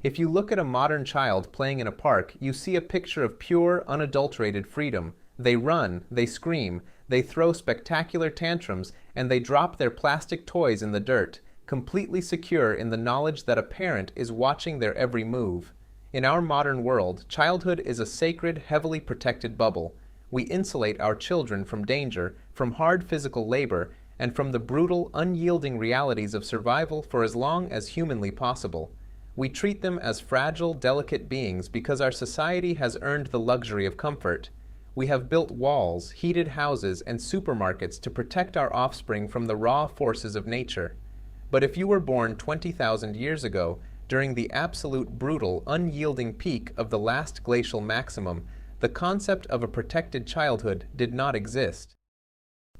If you look at a modern child playing in a park, you see a picture of pure, unadulterated freedom. They run, they scream, they throw spectacular tantrums, and they drop their plastic toys in the dirt, completely secure in the knowledge that a parent is watching their every move. In our modern world, childhood is a sacred, heavily protected bubble. We insulate our children from danger, from hard physical labor, and from the brutal, unyielding realities of survival for as long as humanly possible. We treat them as fragile, delicate beings because our society has earned the luxury of comfort. We have built walls, heated houses, and supermarkets to protect our offspring from the raw forces of nature. But if you were born 20,000 years ago, during the absolute brutal, unyielding peak of the last glacial maximum, the concept of a protected childhood did not exist.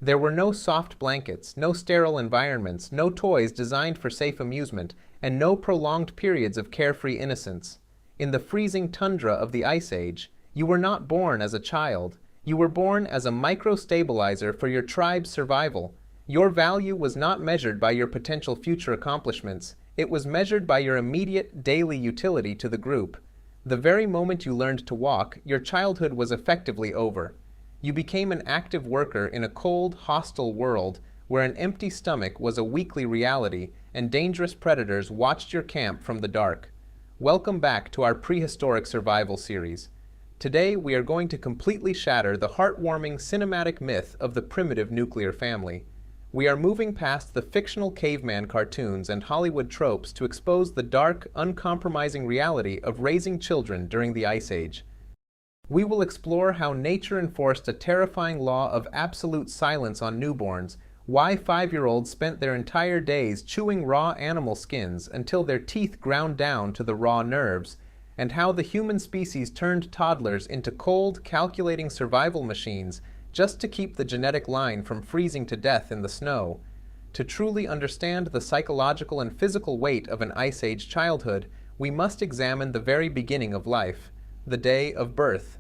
There were no soft blankets, no sterile environments, no toys designed for safe amusement, and no prolonged periods of carefree innocence. In the freezing tundra of the Ice Age, you were not born as a child. You were born as a micro-stabilizer for your tribe's survival. Your value was not measured by your potential future accomplishments. It was measured by your immediate, daily utility to the group. The very moment you learned to walk, your childhood was effectively over. You became an active worker in a cold, hostile world where an empty stomach was a weekly reality and dangerous predators watched your camp from the dark. Welcome back to our prehistoric survival series. Today we are going to completely shatter the heartwarming cinematic myth of the primitive nuclear family. We are moving past the fictional caveman cartoons and Hollywood tropes to expose the dark, uncompromising reality of raising children during the Ice Age. We will explore how nature enforced a terrifying law of absolute silence on newborns, why 5-year-olds spent their entire days chewing raw animal skins until their teeth ground down to the raw nerves, and how the human species turned toddlers into cold, calculating survival machines just to keep the genetic line from freezing to death in the snow. To truly understand the psychological and physical weight of an Ice Age childhood, we must examine the very beginning of life, the day of birth.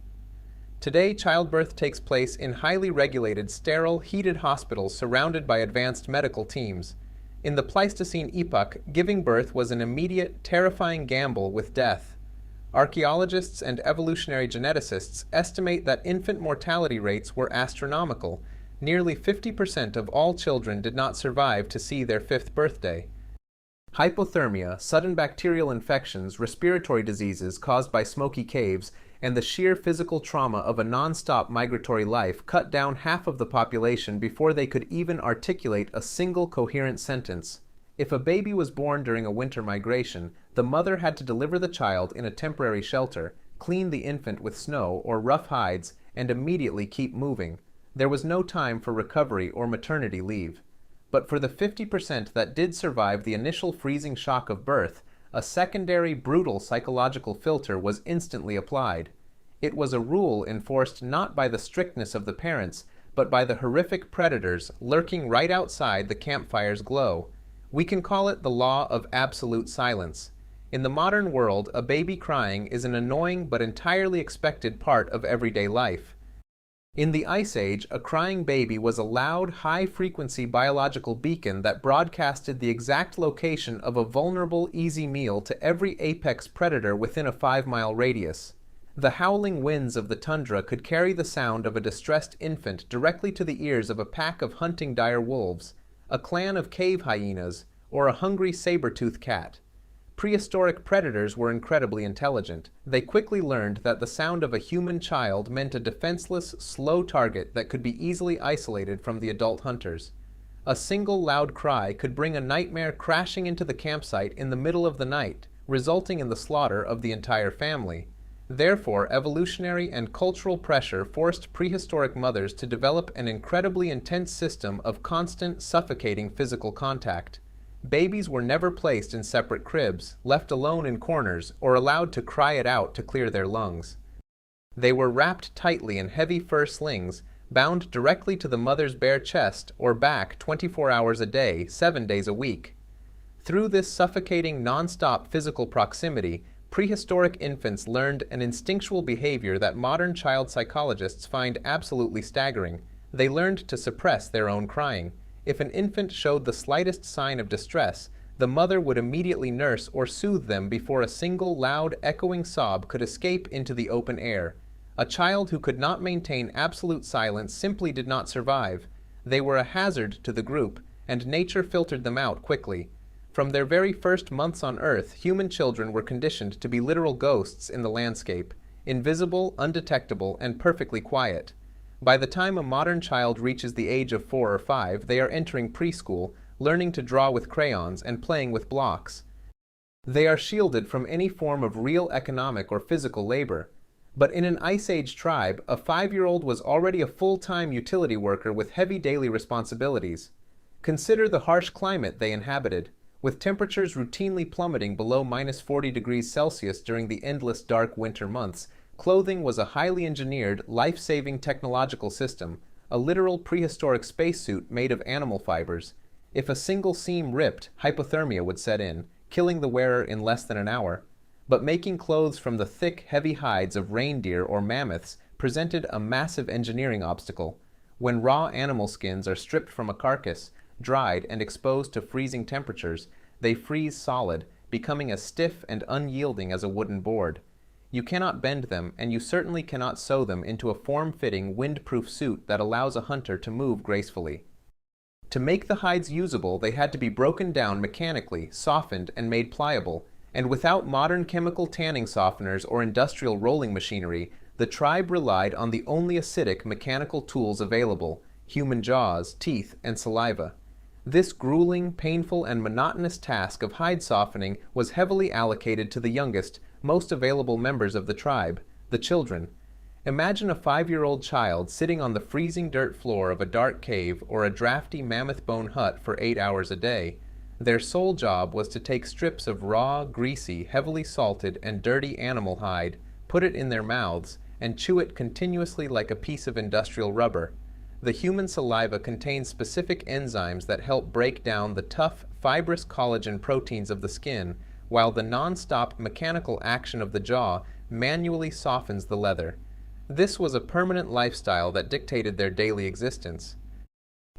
Today, childbirth takes place in highly regulated, sterile, heated hospitals surrounded by advanced medical teams. In the Pleistocene epoch, giving birth was an immediate, terrifying gamble with death. Archaeologists and evolutionary geneticists estimate that infant mortality rates were astronomical. Nearly 50% of all children did not survive to see their 5th birthday. Hypothermia, sudden bacterial infections, respiratory diseases caused by smoky caves, and the sheer physical trauma of a non-stop migratory life cut down half of the population before they could even articulate a single coherent sentence. If a baby was born during a winter migration, the mother had to deliver the child in a temporary shelter, clean the infant with snow or rough hides, and immediately keep moving. There was no time for recovery or maternity leave. But for the 50% that did survive the initial freezing shock of birth, a secondary, brutal psychological filter was instantly applied. It was a rule enforced not by the strictness of the parents, but by the horrific predators lurking right outside the campfire's glow. We can call it the law of absolute silence. In the modern world, a baby crying is an annoying but entirely expected part of everyday life. In the Ice Age, a crying baby was a loud, high-frequency biological beacon that broadcasted the exact location of a vulnerable, easy meal to every apex predator within a 5-mile radius. The howling winds of the tundra could carry the sound of a distressed infant directly to the ears of a pack of hunting dire wolves, a clan of cave hyenas, or a hungry sabertooth cat. Prehistoric predators were incredibly intelligent. They quickly learned that the sound of a human child meant a defenseless, slow target that could be easily isolated from the adult hunters. A single loud cry could bring a nightmare crashing into the campsite in the middle of the night, resulting in the slaughter of the entire family. Therefore, evolutionary and cultural pressure forced prehistoric mothers to develop an incredibly intense system of constant, suffocating physical contact. Babies were never placed in separate cribs, left alone in corners, or allowed to cry it out to clear their lungs. They were wrapped tightly in heavy fur slings, bound directly to the mother's bare chest or back 24 hours a day, 7 days a week. Through this suffocating, non-stop physical proximity, prehistoric infants learned an instinctual behavior that modern child psychologists find absolutely staggering. They learned to suppress their own crying. If an infant showed the slightest sign of distress, The mother would immediately nurse or soothe them before a single loud, echoing sob could escape into the open air. A child who could not maintain absolute silence simply did not survive. They were a hazard to the group, and nature filtered them out quickly. From their very first months on Earth, human children were conditioned to be literal ghosts in the landscape, invisible, undetectable, and perfectly quiet. By the time a modern child reaches the age of 4 or 5, they are entering preschool, learning to draw with crayons and playing with blocks. They are shielded from any form of real economic or physical labor. But in an Ice Age tribe, a 5-year-old was already a full-time utility worker with heavy daily responsibilities. Consider the harsh climate they inhabited, with temperatures routinely plummeting below -40 degrees Celsius during the endless dark winter months. Clothing was a highly engineered, life-saving technological system, a literal prehistoric spacesuit made of animal fibers. If a single seam ripped, hypothermia would set in, killing the wearer in less than an hour. But making clothes from the thick, heavy hides of reindeer or mammoths presented a massive engineering obstacle. When raw animal skins are stripped from a carcass, dried, and exposed to freezing temperatures, they freeze solid, becoming as stiff and unyielding as a wooden board. You cannot bend them, and you certainly cannot sew them into a form-fitting, wind-proof suit that allows a hunter to move gracefully. To make the hides usable, they had to be broken down mechanically, softened, and made pliable, and without modern chemical tanning softeners or industrial rolling machinery, the tribe relied on the only acidic mechanical tools available: human jaws, teeth, and saliva. This grueling, painful, and monotonous task of hide softening was heavily allocated to the youngest, most available members of the tribe, the children. Imagine a 5-year-old child sitting on the freezing dirt floor of a dark cave or a drafty mammoth bone hut for 8 hours a day. Their sole job was to take strips of raw, greasy, heavily salted, and dirty animal hide, put it in their mouths, and chew it continuously like a piece of industrial rubber. The human saliva contains specific enzymes that help break down the tough, fibrous collagen proteins of the skin, while the non-stop mechanical action of the jaw manually softens the leather. This was a permanent lifestyle that dictated their daily existence.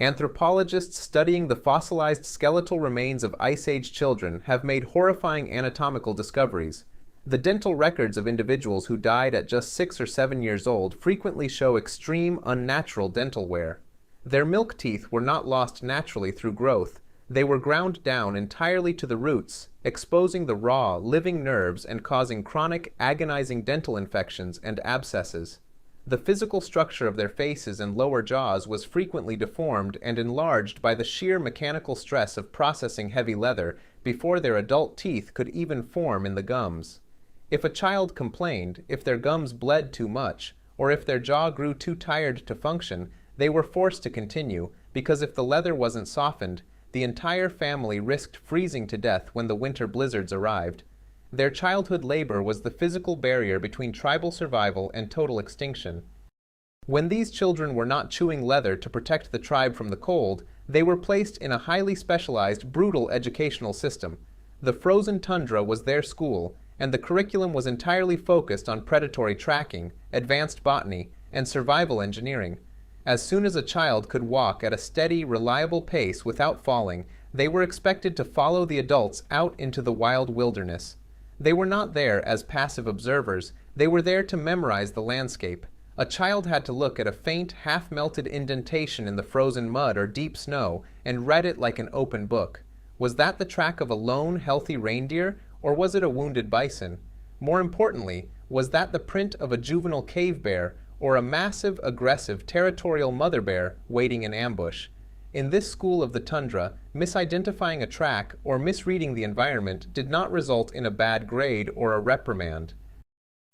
Anthropologists studying the fossilized skeletal remains of Ice Age children have made horrifying anatomical discoveries. The dental records of individuals who died at just 6 or 7 years old frequently show extreme, unnatural dental wear. Their milk teeth were not lost naturally through growth. They were ground down entirely to the roots, exposing the raw, living nerves and causing chronic, agonizing dental infections and abscesses. The physical structure of their faces and lower jaws was frequently deformed and enlarged by the sheer mechanical stress of processing heavy leather before their adult teeth could even form in the gums. If a child complained, if their gums bled too much, or if their jaw grew too tired to function, they were forced to continue, because if the leather wasn't softened, the entire family risked freezing to death when the winter blizzards arrived. Their childhood labor was the physical barrier between tribal survival and total extinction. When these children were not chewing leather to protect the tribe from the cold, they were placed in a highly specialized, brutal educational system. The frozen tundra was their school, and the curriculum was entirely focused on predatory tracking, advanced botany, and survival engineering. As soon as a child could walk at a steady, reliable pace without falling, they were expected to follow the adults out into the wild wilderness. They were not there as passive observers, they were there to memorize the landscape. A child had to look at a faint, half-melted indentation in the frozen mud or deep snow and read it like an open book. Was that the track of a lone, healthy reindeer, or was it a wounded bison? More importantly, was that the print of a juvenile cave bear, or a massive, aggressive, territorial mother bear waiting in ambush? In this school of the tundra, misidentifying a track or misreading the environment did not result in a bad grade or a reprimand.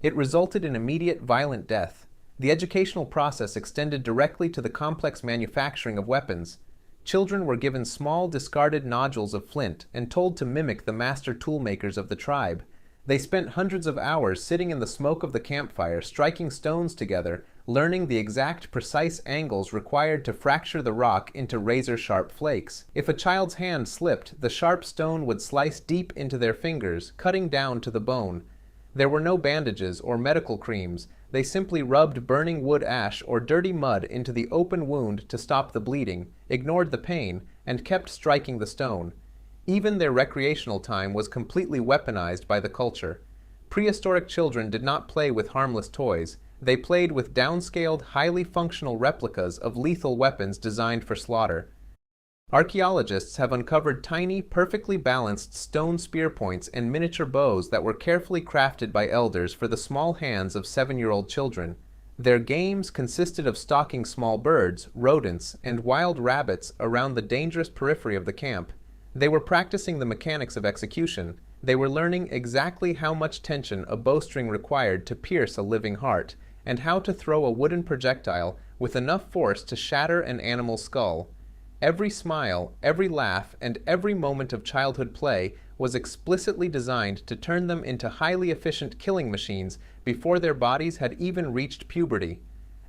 It resulted in immediate, violent death. The educational process extended directly to the complex manufacturing of weapons. Children were given small, discarded nodules of flint and told to mimic the master toolmakers of the tribe. They spent hundreds of hours sitting in the smoke of the campfire, striking stones together, learning the exact, precise angles required to fracture the rock into razor-sharp flakes. If a child's hand slipped, the sharp stone would slice deep into their fingers, cutting down to the bone. There were no bandages or medical creams. They simply rubbed burning wood ash or dirty mud into the open wound to stop the bleeding, ignored the pain, and kept striking the stone. Even their recreational time was completely weaponized by the culture. Prehistoric children did not play with harmless toys. They played with downscaled, highly functional replicas of lethal weapons designed for slaughter. Archaeologists have uncovered tiny, perfectly balanced stone spear points and miniature bows that were carefully crafted by elders for the small hands of 7-year-old children. Their games consisted of stalking small birds, rodents, and wild rabbits around the dangerous periphery of the camp. They were practicing the mechanics of execution. They were learning exactly how much tension a bowstring required to pierce a living heart, and how to throw a wooden projectile with enough force to shatter an animal's skull. Every smile, every laugh, and every moment of childhood play was explicitly designed to turn them into highly efficient killing machines before their bodies had even reached puberty.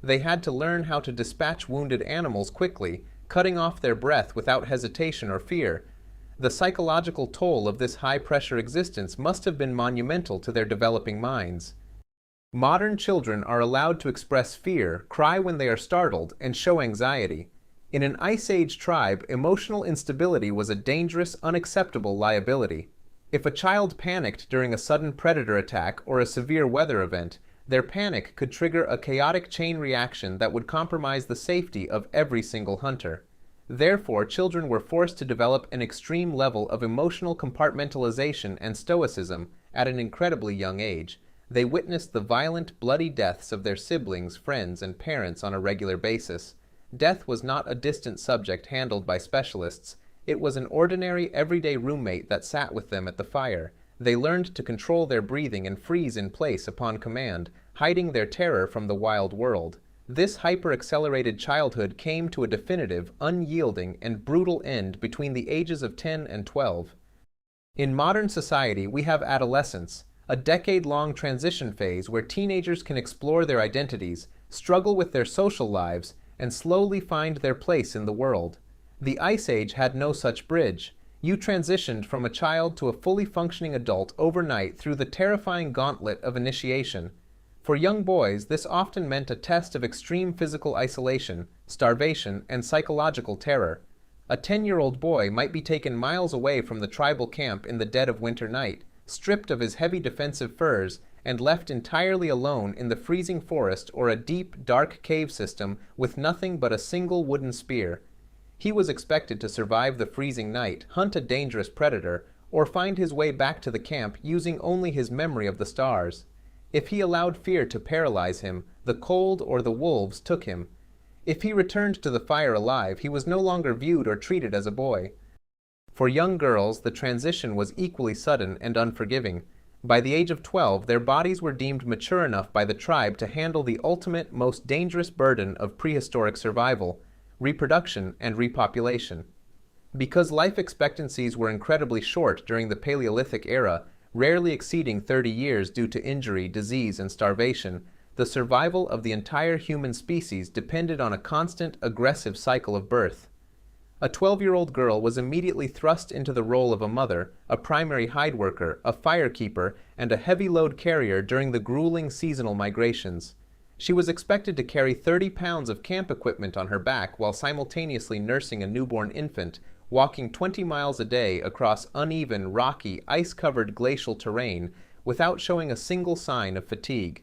They had to learn how to dispatch wounded animals quickly, cutting off their breath without hesitation or fear. The psychological toll of this high-pressure existence must have been monumental to their developing minds. Modern children are allowed to express fear, cry when they are startled, and show anxiety. In an Ice Age tribe, emotional instability was a dangerous, unacceptable liability. If a child panicked during a sudden predator attack or a severe weather event, their panic could trigger a chaotic chain reaction that would compromise the safety of every single hunter. Therefore, children were forced to develop an extreme level of emotional compartmentalization and stoicism at an incredibly young age. They witnessed the violent, bloody deaths of their siblings, friends, and parents on a regular basis. Death was not a distant subject handled by specialists. It was an ordinary, everyday roommate that sat with them at the fire. They learned to control their breathing and freeze in place upon command, hiding their terror from the wild world. This hyper-accelerated childhood came to a definitive, unyielding, and brutal end between the ages of 10 and 12. In modern society, we have adolescence, a decade-long transition phase where teenagers can explore their identities, struggle with their social lives, and slowly find their place in the world. The Ice Age had no such bridge. You transitioned from a child to a fully functioning adult overnight through the terrifying gauntlet of initiation. For young boys, this often meant a test of extreme physical isolation, starvation, and psychological terror. A 10-year-old boy might be taken miles away from the tribal camp in the dead of winter night, stripped of his heavy defensive furs, and left entirely alone in the freezing forest or a deep, dark cave system with nothing but a single wooden spear. He was expected to survive the freezing night, hunt a dangerous predator, or find his way back to the camp using only his memory of the stars. If he allowed fear to paralyze him, the cold or the wolves took him. If he returned to the fire alive, he was no longer viewed or treated as a boy. For young girls, the transition was equally sudden and unforgiving. By the age of 12, their bodies were deemed mature enough by the tribe to handle the ultimate, most dangerous burden of prehistoric survival, reproduction and repopulation. Because life expectancies were incredibly short during the Paleolithic era, rarely exceeding 30 years due to injury, disease, and starvation, the survival of the entire human species depended on a constant, aggressive cycle of birth. A 12-year-old girl was immediately thrust into the role of a mother, a primary hide worker, a firekeeper, and a heavy load carrier during the grueling seasonal migrations. She was expected to carry 30 pounds of camp equipment on her back while simultaneously nursing a newborn infant, walking 20 miles a day across uneven, rocky, ice-covered glacial terrain without showing a single sign of fatigue.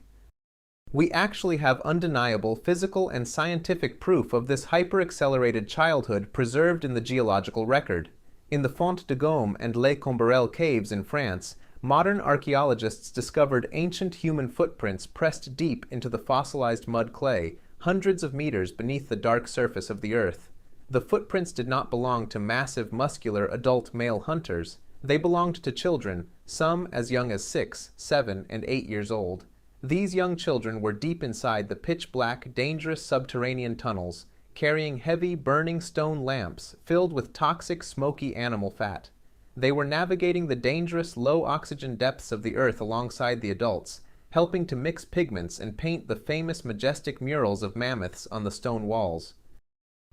We actually have undeniable physical and scientific proof of this hyper-accelerated childhood preserved in the geological record. In the Font-de-Gaume and Les Combarelles caves in France, modern archaeologists discovered ancient human footprints pressed deep into the fossilized mud clay, hundreds of meters beneath the dark surface of the earth. The footprints did not belong to massive, muscular, adult male hunters. They belonged to children, some as young as 6, 7, and 8 years old. These young children were deep inside the pitch-black, dangerous subterranean tunnels, carrying heavy, burning stone lamps filled with toxic, smoky animal fat. They were navigating the dangerous, low-oxygen depths of the earth alongside the adults, helping to mix pigments and paint the famous majestic murals of mammoths on the stone walls.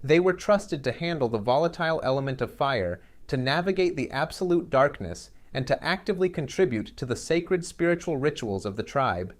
They were trusted to handle the volatile element of fire, to navigate the absolute darkness, and to actively contribute to the sacred spiritual rituals of the tribe.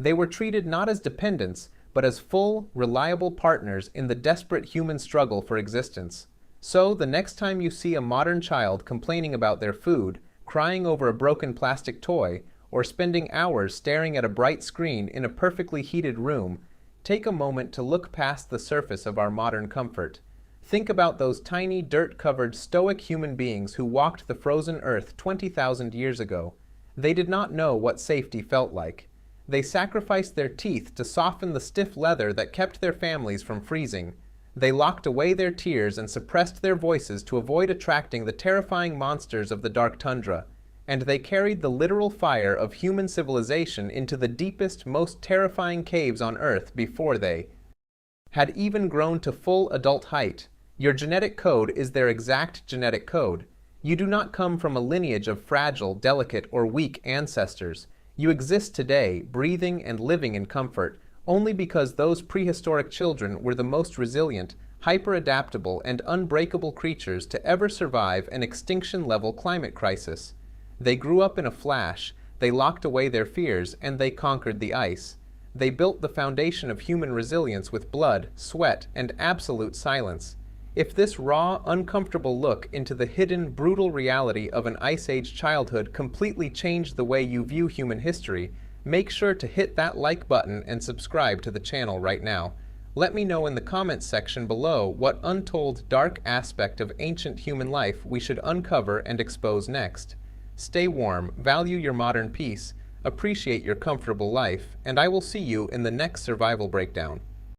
They were treated not as dependents, but as full, reliable partners in the desperate human struggle for existence. So, the next time you see a modern child complaining about their food, crying over a broken plastic toy, or spending hours staring at a bright screen in a perfectly heated room, take a moment to look past the surface of our modern comfort. Think about those tiny, dirt-covered, stoic human beings who walked the frozen earth 20,000 years ago. They did not know what safety felt like. They sacrificed their teeth to soften the stiff leather that kept their families from freezing. They locked away their tears and suppressed their voices to avoid attracting the terrifying monsters of the dark tundra. And they carried the literal fire of human civilization into the deepest, most terrifying caves on Earth before they had even grown to full adult height. Your genetic code is their exact genetic code. You do not come from a lineage of fragile, delicate, or weak ancestors. You exist today, breathing and living in comfort, only because those prehistoric children were the most resilient, hyper-adaptable, and unbreakable creatures to ever survive an extinction-level climate crisis. They grew up in a flash, they locked away their fears, and they conquered the ice. They built the foundation of human resilience with blood, sweat, and absolute silence. If this raw, uncomfortable look into the hidden, brutal reality of an Ice Age childhood completely changed the way you view human history, make sure to hit that like button and subscribe to the channel right now. Let me know in the comments section below what untold, dark aspect of ancient human life we should uncover and expose next. Stay warm, value your modern peace, appreciate your comfortable life, and I will see you in the next survival breakdown.